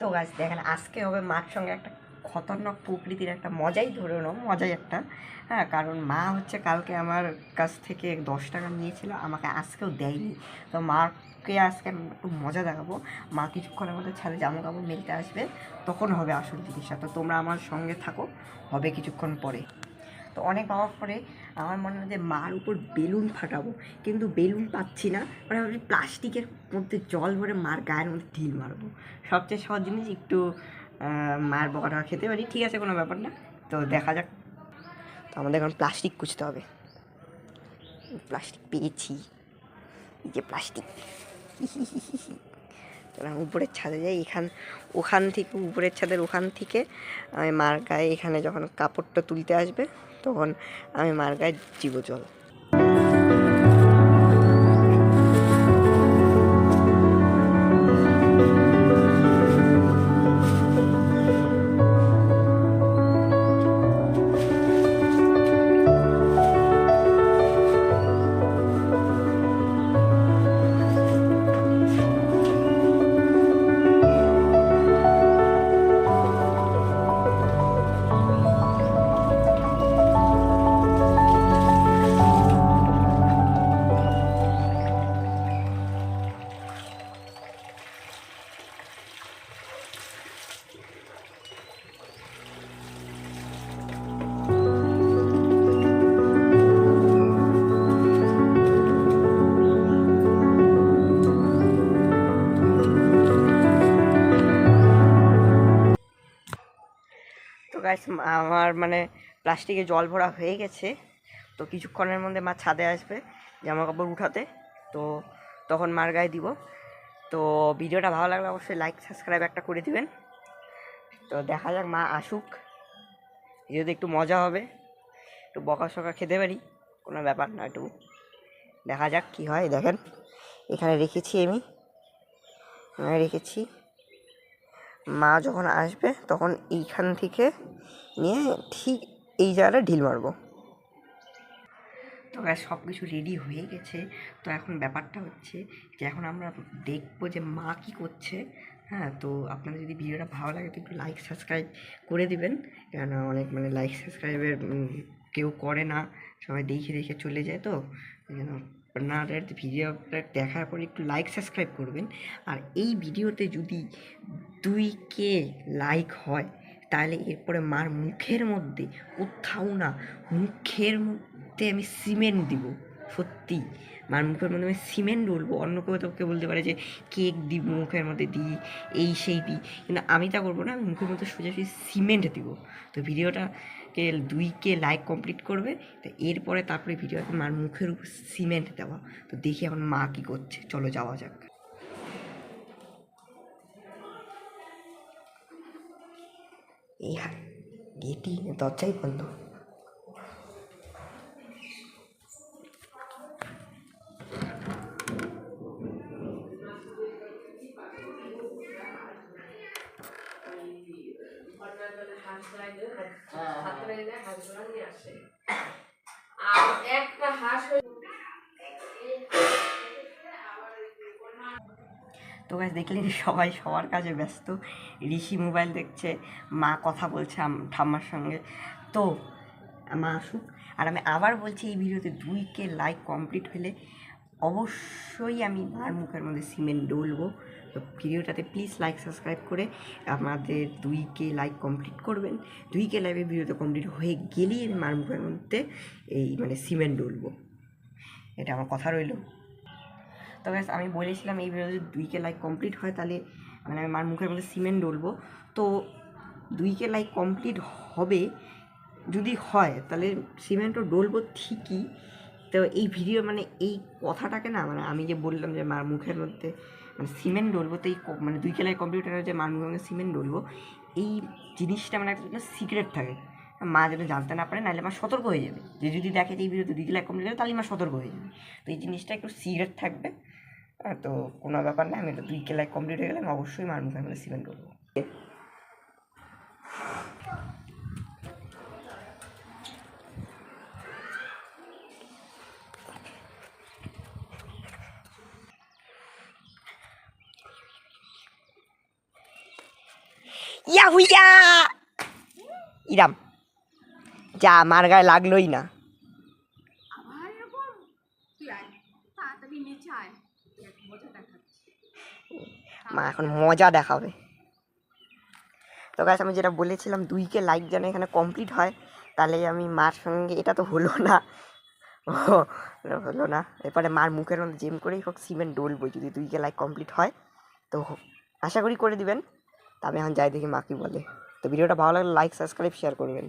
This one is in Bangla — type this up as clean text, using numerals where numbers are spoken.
তো গাছ দেখেন আজকে হবে মার সঙ্গে একটা খতরনাক প্রকৃতির একটা মজাই ধরে নাও, মজাই একটা। হ্যাঁ, কারণ মা হচ্ছে কালকে আমার কাছ থেকে 10 টাকা নিয়েছিল, আমাকে আজকেও দেয়নি। তো মাকে আজকে আমি একটু মজা দেখাবো। মা কিছুক্ষণের মধ্যে ছাদে জামা কাপড় মেলতে আসবে, তখন হবে আসল জিনিসটা। তো তোমরা আমার সঙ্গে থাকো, হবে কিছুক্ষণ পরে। তো অনেক ভাবার পরে আমার মনে হয় যে মার উপর বেলুন ফাটাবো, কিন্তু বেলুন পাচ্ছি না। মানে আমি প্লাস্টিকের মধ্যে জল ভরে মার গায়ের মধ্যে ঢিল মারবো। সবচেয়ে সহজ জিনিস, একটু মার বকাটা খেতে পারি, ঠিক আছে, কোনো ব্যাপার না। তো দেখা যাক। তো আমাদের এখন প্লাস্টিক কুচতে হবে। প্লাস্টিক পেয়েছি, এই যে প্লাস্টিক। তাহলে আমি উপরের ছাদে যাই, ওখান থেকে উপরের ছাদের ওখান থেকে আমি মার গায়ে এখানে যখন কাপড়টা তুলতে আসবে তখন আমি মার গায়ে দিব জল। তো গাইস, আমার মানে প্লাস্টিকে জল ভরা হয়ে গেছে। তো কিছুক্ষণের মধ্যে মা ছাদে আসবে জামা কাপড় উঠাতে, তো তখন মার গায়ে দিব। তো ভিডিওটা ভালো লাগলে অবশ্যই লাইক সাবস্ক্রাইব একটা করে দিবেন। তো দেখা যাক, মা আসুক, যদি একটু মজা হবে, একটু বকা সকা খেতে পারি, কোনো ব্যাপার না। একটু দেখা যাক কী হয়। দেখেন এখানে রেখেছি, আমি রেখেছি। মা যখন আসবে তখন এইখান থেকে নিয়ে ঠিক এই জায়গাটা ঢিল মারবো। তো সব কিছু রেডি হয়ে গেছে। তো এখন ব্যাপারটা হচ্ছে যে এখন আমরা দেখবো যে মা কী করছে। হ্যাঁ, তো আপনাদের যদি ভিডিওটা ভালো লাগে তো একটু লাইক সাবস্ক্রাইব করে দিবেন, কেন অনেক মানে লাইক সাবস্ক্রাইবের কেউ করে না, সবাই দেখে দেখে চলে যায়। তো যেন আপনাদের ভিডিওটা দেখার পরে একটু লাইক সাবস্ক্রাইব করবেন। আর এই ভিডিওতে যদি 2K লাইক হয় তাহলে এরপরে মার মুখের মধ্যে, কোথাও না, মুখের মধ্যে আমি সিমেন্ট দিব। সত্যি, মার মুখের মধ্যে আমি সিমেন্ট বলবো। অন্য কেউ তো কেউ বলতে পারে যে কেক দিই মুখের মধ্যে দিই, এই সেই দিই, কিন্তু আমি তা করবো না। আমি মুখের মধ্যে সোজাসুজি সিমেন্ট দিব। তো ভিডিওটাকে 2K লাইক কমপ্লিট করবে, তো এরপরে তারপরে ভিডিওতে মার মুখের উপর সিমেন্ট দেওয়া। তো দেখি এখন মা কী করছে, চলো যাওয়া যাক। এই গেটই দরজাই বন্ধ। তো গাছ দেখলেন, সবাই সবার কাজে ব্যস্ত। ঋষি মোবাইল দেখছে, মা কথা বলছে ঠাম্মার সঙ্গে। তো মা আসুক। আর আমি আবার বলছি, এই ভিডিওতে 2K লাইক কমপ্লিট হলে অবশ্যই আমি মার মুখের মধ্যে সিমেন্ট ডলবো। তো ভিডিওটাতে প্লিজ লাইক সাবস্ক্রাইব করে আমাদের 2K লাইক কমপ্লিট করবেন। 2K লাইভের ভিডিওতে কমপ্লিট হয়ে গেলেই আমি মার মুখের মধ্যে এই মানে সিমেন্ট ডলবো, এটা আমার কথা রইল। তো ব্যাস, আমি বলেছিলাম এই ভিডিও যদি 2K লাইক কমপ্লিট হয় তাহলে মানে আমি মার মুখের মধ্যে সিমেন্ট ডলবো। তো 2K লাইক কমপ্লিট হবে, যদি হয় তাহলে সিমেন্টও ডলবো ঠিকই। তো এই ভিডিও মানে এই কথাটাকে না, মানে আমি যে বললাম যে মার মুখের মধ্যে মানে সিমেন্ট ডলবো, তো এই মানে 2K লাইক কমপ্লিট হয়ে যে মার মুখের মধ্যে সিমেন্ট ডলবো, এই জিনিসটা মানে একটা সিক্রেট থাকে, মা যেটা জানতে না পারে, নাহলে মা সতর্ক হয়ে যাবে। যে যদি দেখে যে এই ভিডিওতে 2K লাইক কমপ্লিট হবে তাহলে মা সতর্ক হয়ে যাবে। তো এই জিনিসটা একটু সিক্রেট থাকবে। তো কোনো ব্যাপার না, আমি এটা 2K লাইক কমপ্লিট হয়ে গেলে আমি অবশ্যই মার মুখের মধ্যে সিমেন্ট ডলবো। ইয়া হুইয়া ইরাম যা মার গায়ে লাগলোই না। আবার এরকম তুই আয় তাড়াতাড়ি নিচে আয় এক মজা দেখাচ্ছি। মা এখন মজা দেখাবে। তো গাছ আমি যেটা বলেছিলাম 2K লাইক যেন এখানে কমপ্লিট হয়, তাহলে আমি মার সঙ্গে, এটা তো হলো না, ও হলো না, এরপরে মার মুখের মধ্যে জেম করেই হোক সিমেন্ট ডলবো যদি 2K লাইক কমপ্লিট হয়। তো আশা করি করে দিবেন। তা আমি এখন যাই দেখি মা কি বলে। তো ভিডিওটা ভালো লাগলে লাইক সাবস্ক্রাইব শেয়ার করবেন।